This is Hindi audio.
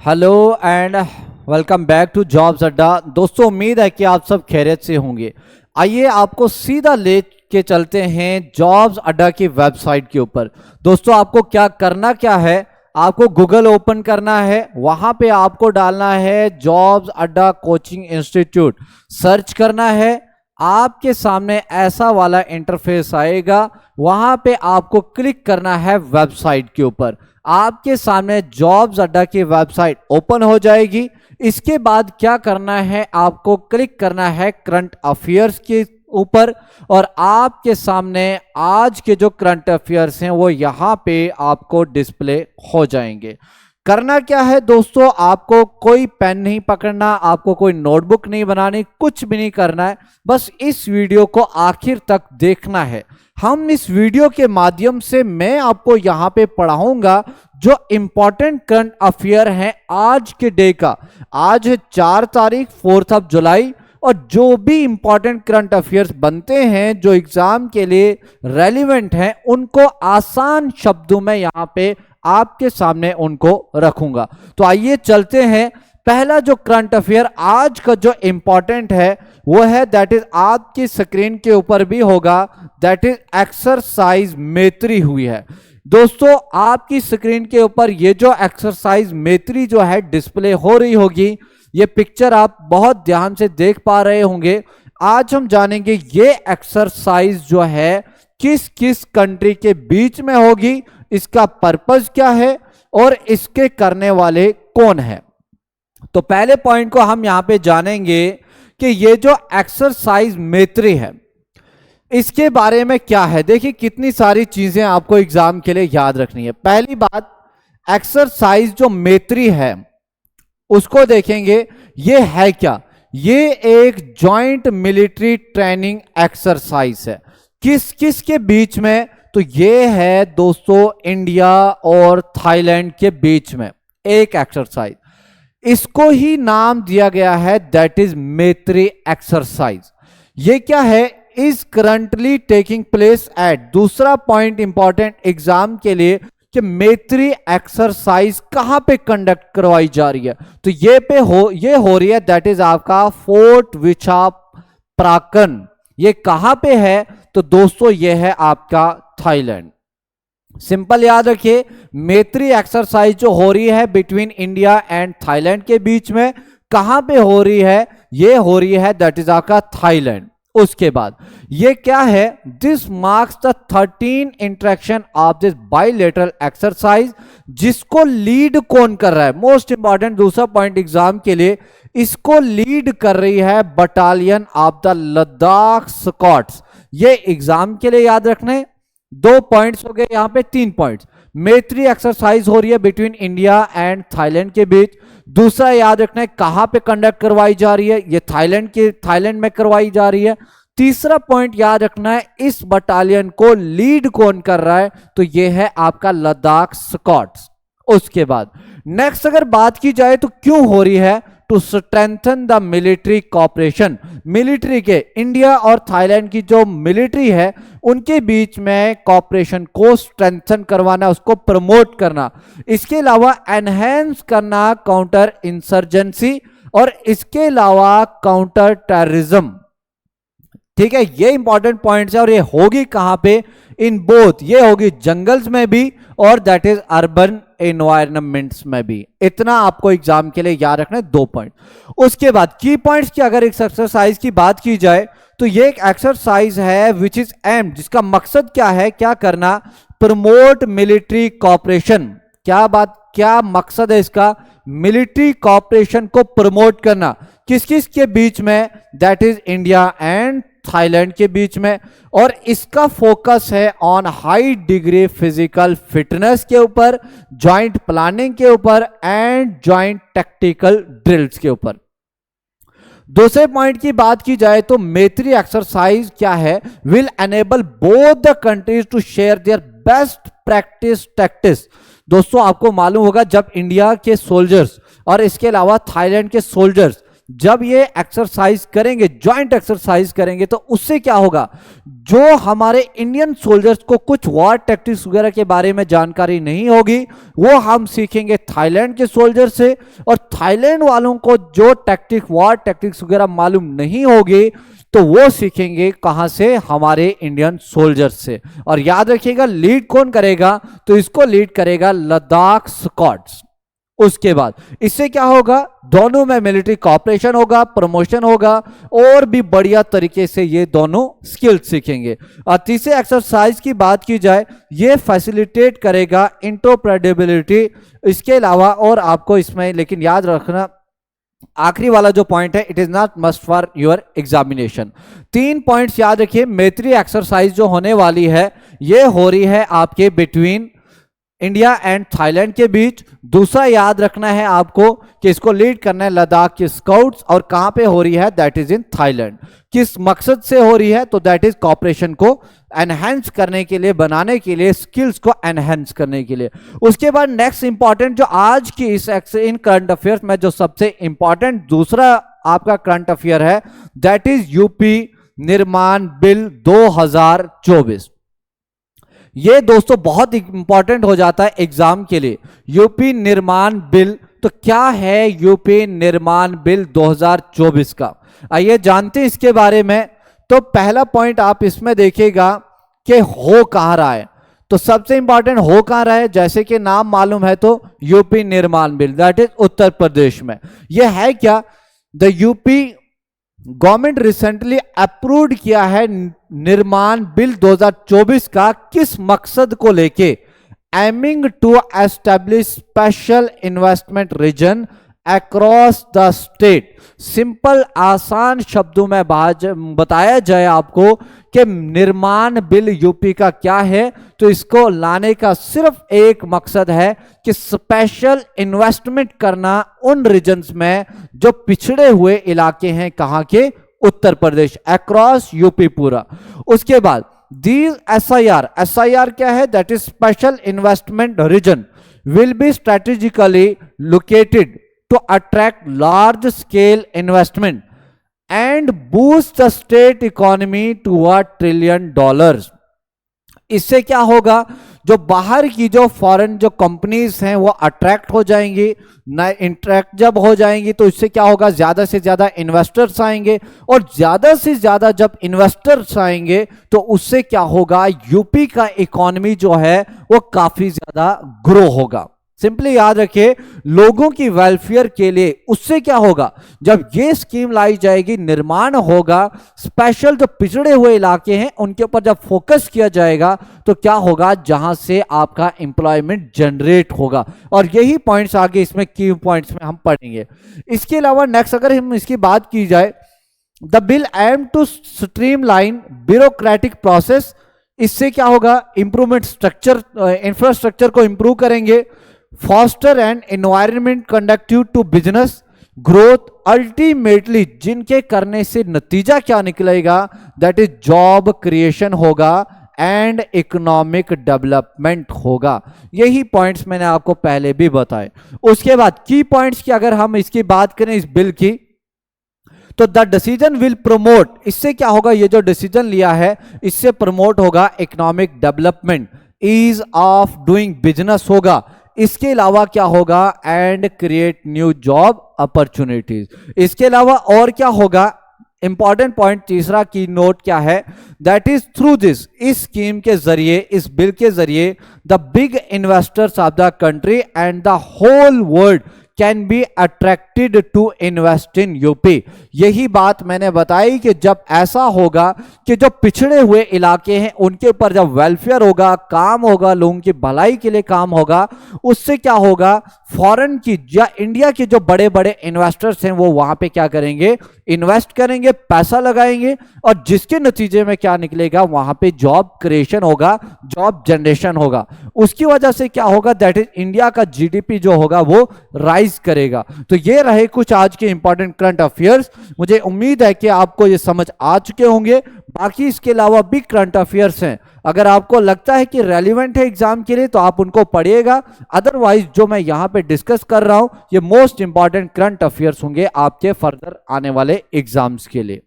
Hello and welcome back to Jobs Adda. दोस्तों उम्मीद है कि आप सब खैरियत से होंगे। आइए आपको सीधा ले के चलते हैं जॉब्स अड्डा की वेबसाइट के ऊपर। दोस्तों आपको क्या है, आपको गूगल ओपन करना है, वहां पे आपको डालना है जॉब्स अड्डा कोचिंग इंस्टीट्यूट, सर्च करना है। आपके सामने ऐसा वाला इंटरफेस आएगा, वहां पे आपको क्लिक करना है वेबसाइट के ऊपर। आपके सामने जॉब्स अड्डा की वेबसाइट ओपन हो जाएगी। इसके बाद क्या करना है, आपको क्लिक करना है करंट अफेयर्स के ऊपर और आपके सामने आज के जो करंट अफेयर्स हैं वो यहाँ पे आपको डिस्प्ले हो जाएंगे। करना क्या है दोस्तों, आपको कोई पेन नहीं पकड़ना, आपको कोई नोटबुक नहीं बनानी, कुछ भी नहीं करना है। बस इस वीडियो को आखिर तक देखना है। हम इस वीडियो के माध्यम से मैं आपको यहाँ पे पढ़ाऊंगा जो इंपॉर्टेंट करंट अफेयर हैं आज के डे का। आज है 4 तारीख 4 जुलाई, और जो भी इंपॉर्टेंट करंट अफेयर्स बनते हैं जो एग्जाम के लिए रेलिवेंट हैं, उनको आसान शब्दों में यहाँ पे आपके सामने उनको रखूंगा। तो आइए चलते हैं। पहला जो करंट अफेयर आज का जो इंपॉर्टेंट है वो है, दैट इज आपकी स्क्रीन के ऊपर भी होगा, दैट इज एक्सरसाइज मैत्री हुई है। दोस्तों आपकी स्क्रीन के ऊपर ये जो एक्सरसाइज मैत्री जो है डिस्प्ले हो रही होगी, ये पिक्चर आप बहुत ध्यान से देख पा रहे होंगे। आज हम जानेंगे ये एक्सरसाइज जो है किस किस कंट्री के बीच में होगी, इसका पर्पस क्या है और इसके करने वाले कौन है। तो पहले पॉइंट को हम यहां पे जानेंगे कि ये जो एक्सरसाइज मैत्री है इसके बारे में क्या है। देखिए कितनी सारी चीजें आपको एग्जाम के लिए याद रखनी है। पहली बात, एक्सरसाइज जो मैत्री है उसको देखेंगे, ये है क्या, ये एक जॉइंट मिलिट्री ट्रेनिंग एक्सरसाइज है। किस किस के बीच में, तो ये है दोस्तों इंडिया और थाईलैंड के बीच में एक एक्सरसाइज। इसको ही नाम दिया गया है दैट इज मैत्री एक्सरसाइज। ये क्या है, is currently taking place at, दूसरा पॉइंट इंपॉर्टेंट एग्जाम के लिए कि मैत्री एक्सरसाइज कहां पे कंडक्ट करवाई जा रही है, तो ये हो रही है दैट इज आपका फोर्ट विशाखापट्टनम। ये कहां पे है, तो दोस्तों ये है आपका थाईलैंड। सिंपल याद रखिए, मैत्री एक्सरसाइज जो हो रही है बिटवीन इंडिया एंड थाईलैंड के बीच में, कहां पे हो रही है, ये हो रही है दैट इज आपका थाईलैंड। उसके बाद ये क्या है, this marks the 13 interaction of this bilateral exercise. जिसको लीड कौन कर रहा है, मोस्ट इंपॉर्टेंट दूसरा पॉइंट एग्जाम के लिए, इसको लीड कर रही है battalion of the Ladakh scouts. ये एग्जाम के लिए याद रखने, 2 पॉइंट्स हो गए, यहां पे 3 पॉइंट्स। मैत्री एक्सरसाइज हो रही है बिटवीन इंडिया एंड थाईलैंड के बीच। दूसरा याद रखना है कहां पे कंडक्ट करवाई जा रही है, ये थाईलैंड में करवाई जा रही है। तीसरा पॉइंट याद रखना है, इस बटालियन को लीड कौन कर रहा है, तो ये है आपका लद्दाख स्कॉट्स। उसके बाद नेक्स्ट अगर बात की जाए तो क्यों हो रही है, to strengthen the military cooperation. Military के इंडिया और थाईलैंड की जो मिलिट्री है उनके बीच में कॉपरेशन को स्ट्रेंथन करवाना, उसको प्रमोट करना। इसके अलावा एनहेंस करना काउंटर इंसर्जेंसी, और इसके अलावा काउंटर टेररिज्म। ठीक है, ये इंपॉर्टेंट पॉइंट्स है और ये होगी कहां पे, इन बोथ, ये होगी जंगल्स में भी और दैट इज अर्बन एनवायरनमेंट्स में भी। इतना आपको एग्जाम के लिए याद रखना है, 2 पॉइंट। उसके बाद की पॉइंट्स की अगर इस एक्सरसाइज की बात की जाए तो ये एक एक्सरसाइज है विच इज एम, जिसका मकसद क्या है, क्या करना, प्रमोट मिलिट्री कॉपरेशन। क्या मकसद है इसका, मिलिट्री कॉपरेशन को प्रमोट करना। किस किस के बीच में, that is India and Thailand के बीच में। और इसका फोकस है on high degree physical fitness के ऊपर, जॉइंट प्लानिंग के ऊपर एंड जॉइंट टैक्टिकल ड्रिल्स के ऊपर। दूसरे पॉइंट की बात की जाए तो मैत्री एक्सरसाइज क्या है, will enable both the countries to share their best practice tactics. दोस्तों आपको मालूम होगा जब इंडिया के सोल्जर्स और इसके अलावा थाईलैंड के सोल्जर्स जब ये एक्सरसाइज करेंगे, ज्वाइंट एक्सरसाइज करेंगे, तो उससे क्या होगा, जो हमारे इंडियन सोल्जर्स को कुछ वॉर टैक्टिक्स वगैरह के बारे में जानकारी नहीं होगी, वो हम सीखेंगे थाईलैंड के सोल्जर से, और थाईलैंड वालों को जो टैक्टिक, वॉर टैक्टिक्स वगैरह मालूम नहीं होगी, तो वो सीखेंगे कहां से, हमारे इंडियन सोल्जर्स से। और याद रखिएगा लीड कौन करेगा, तो इसको लीड करेगा लद्दाख स्क्वाड्स। उसके बाद इससे क्या होगा, दोनों में मिलिट्री कॉपरेशन होगा, प्रमोशन होगा, और भी बढ़िया तरीके से ये दोनों स्किल सीखेंगे। और तीसरे एक्सरसाइज की बात की जाए, ये फैसिलिटेट करेगा इंटरऑपरेबिलिटी। इसके अलावा और आपको इसमें लेकिन याद रखना, आखिरी वाला जो पॉइंट है, it is not must for your examination. 3 points याद रखिए। मैत्री एक्सरसाइज जो होने वाली है, ये हो रही है आपके बिटवीन इंडिया एंड थाईलैंड के बीच। दूसरा याद रखना है आपको कि इसको लीड करना है लद्दाख के स्काउट्स, और कहां पे हो रही है, दैट इज इन थाईलैंड। किस मकसद से हो रही है, तो दैट इज कॉपरेशन को एनहेंस करने के लिए, बनाने के लिए, स्किल्स को एनहेंस करने के लिए। उसके बाद नेक्स्ट इंपॉर्टेंट जो आज की इस इन करंट अफेयर्स में जो सबसे इंपॉर्टेंट दूसरा आपका करंट अफेयर है, दैट इज यूपी निर्माण बिल 2024। ये दोस्तों बहुत इंपॉर्टेंट हो जाता है एग्जाम के लिए। यूपी निर्माण बिल, तो क्या है यूपी निर्माण बिल 2024 का, आइए जानते हैं इसके बारे में। तो पहला पॉइंट आप इसमें देखिएगा कि हो कहां रहा है। तो सबसे इंपॉर्टेंट हो कहां रहा है, जैसे कि नाम मालूम है, तो यूपी निर्माण bill, that is Uttar Pradesh में। यह है क्या, the UP government recently approved किया है निर्माण बिल 2024 का। किस मकसद को लेके, aiming to establish special investment region across the state. Simple आसान शब्दों में बताया जाए आपको कि निर्माण बिल यूपी का क्या है, तो इसको लाने का सिर्फ एक मकसद है कि स्पेशल इन्वेस्टमेंट करना उन रीजन्स में जो पिछड़े हुए इलाके हैं, कहां के, उत्तर प्रदेश, अक्रॉस यूपी पूरा। उसके बाद दीज SIR क्या है, that is special investment reason will be strategically located to attract large scale investment and boost the state economy to $1 trillion। इससे क्या होगा, जो बाहर की जो फॉरेन जो कंपनीज हैं वो अट्रैक्ट हो जाएंगी, नए इंट्रैक्ट जब हो जाएंगी, तो इससे क्या होगा, ज्यादा से ज्यादा इन्वेस्टर्स आएंगे, और ज्यादा से ज्यादा जब इन्वेस्टर्स आएंगे तो उससे क्या होगा, यूपी का इकोनॉमी जो है वो काफी ज्यादा ग्रो होगा। सिंपली याद रखिए, लोगों की वेलफेयर के लिए उससे क्या होगा, जब ये स्कीम लाई जाएगी, निर्माण होगा, स्पेशल जो पिछड़े हुए इलाके हैं उनके ऊपर जब फोकस किया जाएगा, तो क्या होगा, जहां से आपका एम्प्लॉयमेंट जनरेट होगा। और यही पॉइंट्स आगे इसमें की पॉइंट्स में हम पढ़ेंगे। इसके अलावा नेक्स्ट अगर हम इसकी बात की जाए, the bill aim to streamline bureaucratic process. इससे क्या होगा, इंप्रूवमेंट स्ट्रक्चर, इंफ्रास्ट्रक्चर को इंप्रूव करेंगे, foster and environment conductive to business growth. Ultimately जिनके करने से नतीजा क्या निकलेगा, दैट इज जॉब क्रिएशन होगा एंड इकोनॉमिक डेवलपमेंट होगा। यही पॉइंट्स मैंने आपको पहले भी बताए। उसके बाद की पॉइंट्स की अगर हम इसकी बात करें इस बिल की, तो द डिसीजन विल प्रमोट। इससे क्या होगा, ये जो डिसीजन लिया है इससे प्रमोट होगा economic development, ease of doing business होगा। इसके अलावा क्या होगा, and create new job opportunities. इसके अलावा और क्या होगा, इंपॉर्टेंट पॉइंट तीसरा की नोट क्या है, दैट इज थ्रू दिस, इस स्कीम के जरिए, इस बिल के जरिए, the big investors of the country and the whole world can be attracted to invest in UP. यही बात मैंने बताई कि जब ऐसा होगा कि जो पिछड़े हुए इलाके हैं उनके ऊपर जब वेलफेयर होगा, काम होगा, लोगों की भलाई के लिए काम होगा, उससे क्या होगा, फॉरेन की या इंडिया के जो बड़े बड़े इन्वेस्टर्स हैं वो वहां पे क्या करेंगे, इन्वेस्ट करेंगे, पैसा लगाएंगे, और जिसके नतीजे में क्या निकलेगा, वहां पे जॉब क्रिएशन होगा, जॉब जनरेशन होगा। उसकी वजह से क्या होगा, दैट इज इंडिया का जीडीपी जो होगा वो राइज करेगा। तो ये रहे कुछ आज के इंपॉर्टेंट करंट अफेयर्स। मुझे उम्मीद है कि आपको ये समझ आ चुके होंगे। बाकी इसके अलावा भी करंट अफेयर्स हैं, अगर आपको लगता है कि रेलिवेंट है एग्जाम के लिए तो आप उनको पढ़िएगा। अदरवाइज जो मैं यहां पे डिस्कस कर रहा हूं ये मोस्ट इंपॉर्टेंट करंट अफेयर्स होंगे आपके फर्दर आने वाले एग्जाम्स के लिए।